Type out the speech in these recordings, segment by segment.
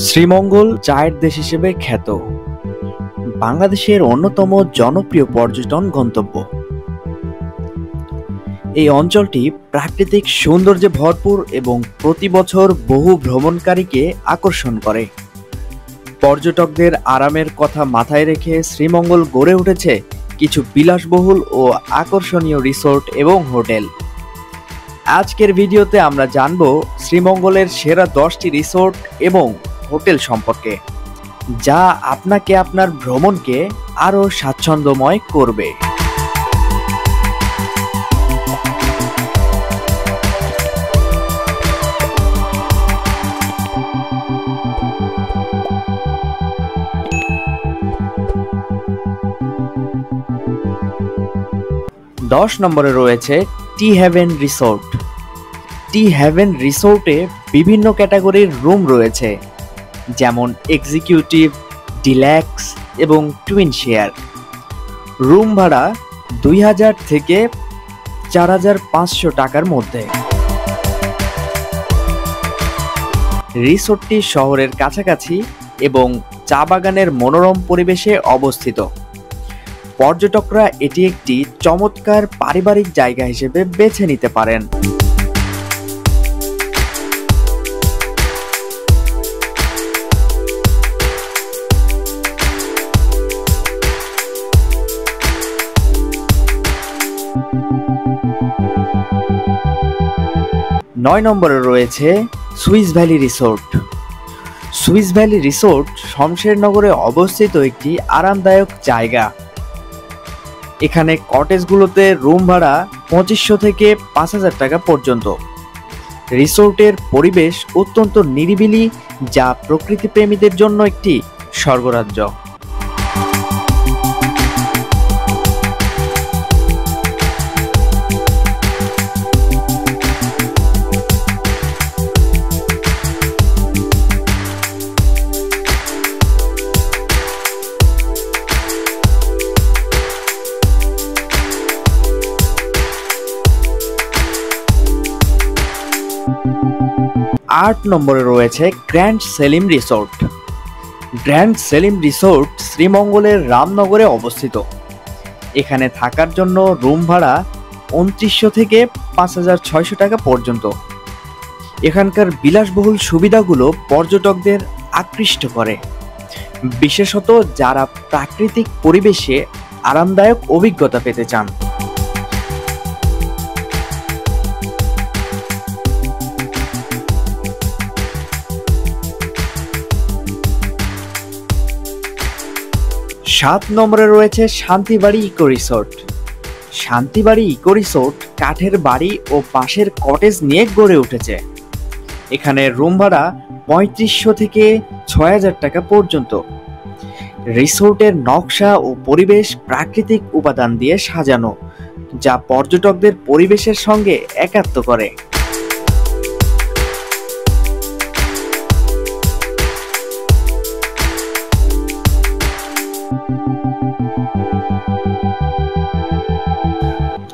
শ্রীমঙ্গল চায়ের দেশ হিসেবে খ্যাত, বাংলাদেশের অন্যতম জনপ্রিয় পর্যটন গন্তব্য। এই অঞ্চলটি প্রাকৃতিক সৌন্দর্যে ভরপুর এবং প্রতি বছর বহু ভ্রমণকারীকে আকর্ষণ করে। পর্যটকদের আরামের কথা মাথায় রেখে শ্রীমঙ্গল গড়ে উঠেছে কিছু বিলাসবহুল ও আকর্ষণীয় রিসোর্ট এবং হোটেল। আজকের ভিডিওতে আমরা জানব শ্রীমঙ্গলের সেরা 10টি রিসোর্ট এবং হোটেল সম্পর্কে, যা আপনাকে আপনার ভ্রমণকে আরও স্বাচ্ছন্দ্যময় করবে। দশ নম্বরে রয়েছে টি হেভেন রিসোর্ট। টি হেভেন রিসোর্টে বিভিন্ন ক্যাটাগরির রুম রয়েছে, যেমন এক্সিকিউটিভ, ডিল্যাক্স এবং টুইন শেয়ার। রুম ভাড়া 2000 থেকে 4500 টাকার মধ্যে। রিসোর্টটি শহরের কাছাকাছি এবং চা বাগানের মনোরম পরিবেশে অবস্থিত। পর্যটকরা এটি একটি চমৎকার পারিবারিক জায়গা হিসেবে বেছে নিতে পারেন। নয় নম্বরে রয়েছে Swiss Valley Resort. Swiss Valley Resort শমশেরনগরে অবস্থিত একটি আরামদায়ক জায়গা। এখানে কটেজগুলোতে রুম ভাড়া 2500 থেকে 5000 টাকা পর্যন্ত। রিসোর্টের পরিবেশ অত্যন্ত নিরিবিলি, যা প্রকৃতিপ্রেমীদের জন্য একটি স্বর্গরাজ্য। 8 নম্বরে রয়েছে grand Selim resort. Grand Selim resort শ্রীমঙ্গলের রামনগরে অবস্থিত। এখানে থাকার জন্য রুম ভাড়া 2900 থেকে 5600 টাকা পর্যন্ত। এখানকার বিলাসবহুল সুবিধাগুলো পর্যটকদের আকৃষ্ট করে, বিশেষত যারা প্রাকৃতিক পরিবেশে আরামদায়ক অভিজ্ঞতা পেতে চান। 7 নম্বরে রয়েছে শান্তিবাড়ি ইকো রিসোর্ট। শান্তিবাড়ি ইকো রিসোর্ট কাঠের বাড়ি ও পাশের কটেজ নিয়ে গড়ে উঠেছে। এখানে রুম ভাড়া 3500 থেকে 6000 টাকা পর্যন্ত। রিসোর্টের নকশা ও পরিবেশ প্রাকৃতিক উপাদান দিয়ে সাজানো, যা পর্যটকদের পরিবেশের সঙ্গে একাত্ম করে।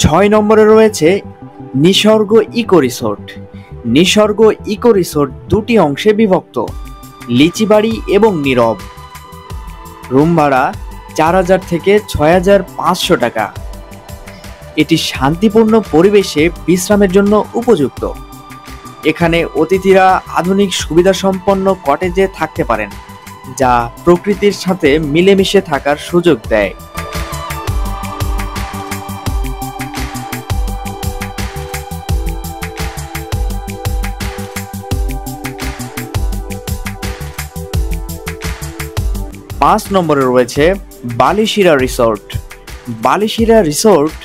ছয় নম্বরে রয়েছে নিসর্গ ইকো রিসোর্ট। নিসর্গ ইকো রিসোর্ট 2টি অংশে বিভক্ত, লিচিবাড়ি এবং নীরব। রুম ভাড়া 4000 থেকে 6500 টাকা। এটি শান্তিপূর্ণ পরিবেশে বিশ্রামের জন্য উপযুক্ত। এখানে অতিথিরা আধুনিক সুবিধাসম্পন্ন কটেজে থাকতে পারেন, যা প্রকৃতির সাথে মিলেমিশে থাকার সুযোগ দেয়। 5 নম্বরে রয়েছে বালিশিরা রিসোর্ট। বালিশিরা রিসোর্ট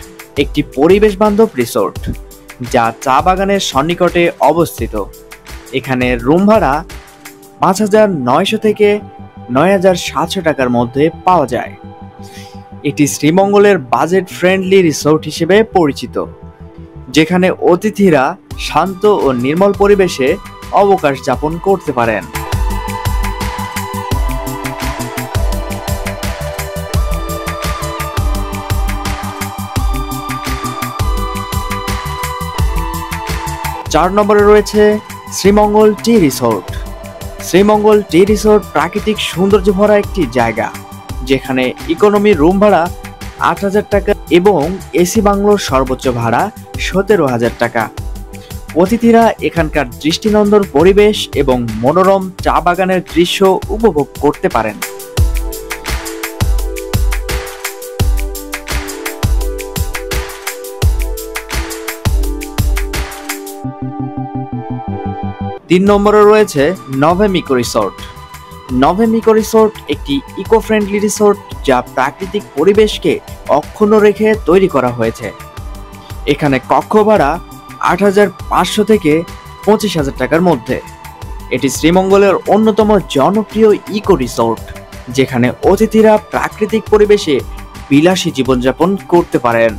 একটি পরিবেশ বান্ধব রিসোর্ট, যা চা বাগানের সন্নিকটে অবস্থিত। এখানে রুম ভাড়া 5900 থেকে 9700 টাকার মধ্যে পাওয়া যায়। এটি শ্রীমঙ্গলের বাজেট ফ্রেন্ডলি রিসোর্ট হিসেবে পরিচিত, যেখানে অতিথিরা শান্ত ও নির্মল পরিবেশে অবকাশ যাপন করতে পারেন। 4 নম্বরে রয়েছে Sreemangal tea resort. Sreemangal tea resort প্রাকৃতিক সৌন্দর্য ভরা একটি জায়গা, যেখানে ইকোনমি রুম ভাড়া ৮,০০০ টাকা এবং এসি বাংলোর সর্বোচ্চ ভাড়া ১৭,০০০ টাকা। অতিথিরা এখানকার দৃষ্টিনন্দন পরিবেশ এবং মনোরম চা বাগানের দৃশ্য উপভোগ করতে পারেন। তিন নম্বরে রয়েছে নভেম ইকো রিসোর্ট। নভেম ইকো রিসোর্ট একটি ইকো ফ্রেন্ডলি রিসোর্ট, যা প্রাকৃতিক পরিবেশকে অক্ষুণ্ণ রেখে তৈরি করা হয়েছে। এখানে কক্ষ ভাড়া ৮,৫০০ থেকে ২৫,০০০ টাকার মধ্যে। এটি শ্রীমঙ্গলের অন্যতম জনপ্রিয় ইকো রিসোর্ট, যেখানে অতিথিরা প্রাকৃতিক পরিবেশে বিলাসী জীবনযাপন করতে পারেন।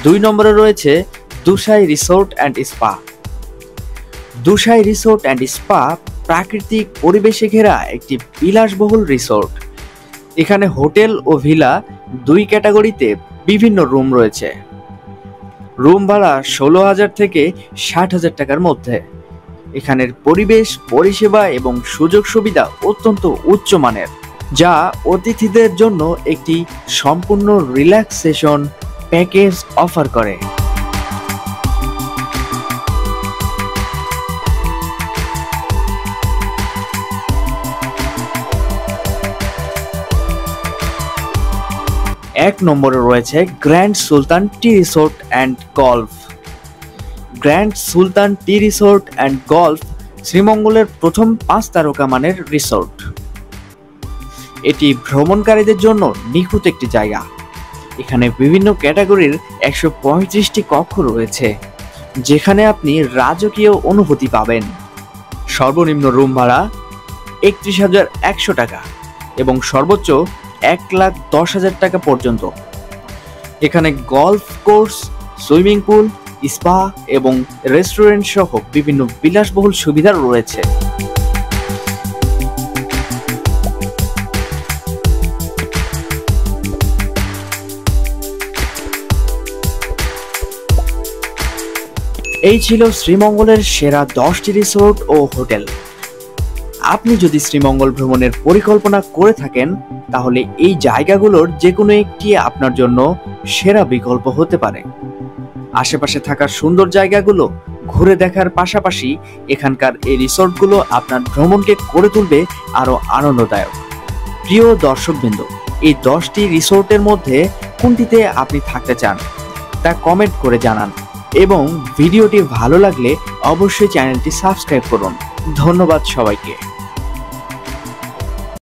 দুই নম্বরে রয়েছে Dusai Resort and Spa. Dusai Resort and Spa প্রাকৃতিক পরিবেশে ঘেরা একটি বিলাসবহুল রিসোর্ট। এখানে হোটেল ও ভিলা দুই ক্যাটাগরিতে বিভিন্ন রুম রয়েছে। রুম ভাড়া ১৬,০০০ থেকে ৬০,০০০ টাকার মধ্যে। এখানের পরিবেশ, পরিষেবা এবং সুযোগ সুবিধা অত্যন্ত উচ্চমানের, যা অতিথিদের জন্য একটি সম্পূর্ণ রিল্যাক্সেশন প্যাকেজ অফার করে। এক নম্বরে রয়েছে grand Sultan tea resort and golf. Grand Sultan tea resort and golf শ্রীমঙ্গলের প্রথম ৫ তারকা মানের রিসোর্ট। এটি ভ্রমণকারীদের জন্য নিখুঁত একটি জায়গা। এখানে বিভিন্ন ক্যাটাগরির ১৩৫টি কক্ষ রয়েছে, যেখানে আপনি রাজকীয় অনুভূতি পাবেন। সর্বনিম্ন রুম ভাড়া ৩১,১০০ টাকা এবং সর্বোচ্চ ১,১০,০০০ টাকা পর্যন্ত। এখানে golf course, swimming pool, spa এবং রেস্টুরেন্ট সহ বিভিন্ন বিলাসবহুল সুবিধা রয়েছে। এই ছিল শ্রীমঙ্গলের সেরা ১০টি রিসোর্ট ও হোটেল। আপনি যদি শ্রীমঙ্গল ভ্রমণের পরিকল্পনা করে থাকেন, তাহলে এই জায়গাগুলোর যে কোনো একটি আপনার জন্য সেরা বিকল্প হতে পারে। আশেপাশে থাকা সুন্দর জায়গাগুলো ঘুরে দেখার পাশাপাশি এখানকার এই রিসোর্টগুলো আপনার ভ্রমণকে করে তুলবে আরো আনন্দদায়ক। প্রিয় দর্শকবৃন্দ, এই 10টি রিসোর্টের মধ্যে কোনটিতে আপনি থাকতে চান তা কমেন্ট করে জানান এবং ভিডিওটি ভালো লাগলে অবশ্যই চ্যানেলটি সাবস্ক্রাইব করুন। ধন্যবাদ সবাইকে।